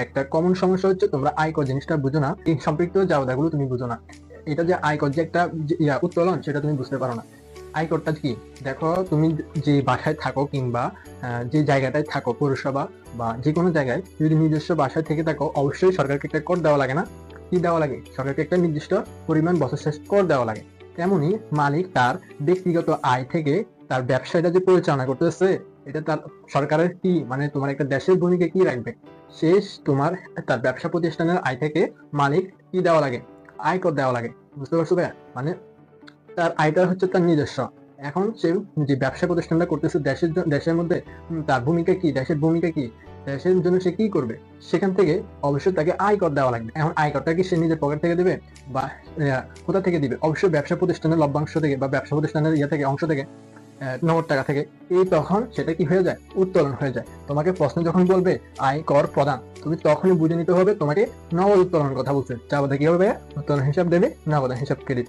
একটা কমন সমস্যা হচ্ছে তোমরা আয়কর জিনিসটা বুঝো না, এই সম্পৃক্ত জাবেদাগুলো তুমি বুঝো না। এটা যে আয়কর যে একটা উত্তোলন, সেটা তুমি বুঝতে পারো না। আয়করটা কি? দেখো, তুমি যে বাসায় থাকো কিংবা যে জায়গাটায় থাকো, পৌরসভা বা যে কোনো জায়গায় যদি নিজস্ব বাসায় থেকে থাকো, অবশ্যই সরকারকে একটা কর দেওয়া লাগে না? কি দেওয়া লাগে? সরকারকে একটা নির্দিষ্ট পরিমাণ বছর শেষ কর দেওয়া লাগে। তেমনি মালিক তার ব্যক্তিগত আয় থেকে তার ব্যবসাটা যে পরিচালনা করতেছে, এটা তার সরকারের কি মানে তোমার একটা দেশের ভূমিকা কি রাখবে? শেষ তোমার তার ব্যবসা প্রতিষ্ঠানের আয় থেকে মালিক কি দেওয়া লাগে? আয়কর দেওয়া লাগে। বুঝতে পারছো ভাইয়া? মানে তার আয়টা হচ্ছে তার নিজস্ব। এখন সে যে ব্যবসা প্রতিষ্ঠানটা করতেছে দেশের মধ্যে, তার ভূমিকা কি, দেশের ভূমিকা কি, দেশের জন্য সে কি করবে, সেখান থেকে অবশ্যই তাকে আয়কর দেওয়া লাগবে। এখন আয়করটা কি সে নিজের পকেট থেকে দিবে বা কোথা থেকে দিবে? অবশ্যই ব্যবসা প্রতিষ্ঠানের লভ্যাংশ থেকে বা ব্যবসা প্রতিষ্ঠানের থেকে অংশ থেকে, নগদ টাকা থেকে। এই তখন সেটা কি হয়ে যায়? উত্তোলন হয়ে যায়। তোমাকে প্রশ্ন যখন বলবে আয় কর প্রদান, তুমি তখনই বুঝে নিতে হবে তোমাকে নগদ উত্তোলনের কথা বলছে। চাবাদা কি হবে? উত্তোলন হিসাব দেবে, নগদ হিসাব ক্রেডিট।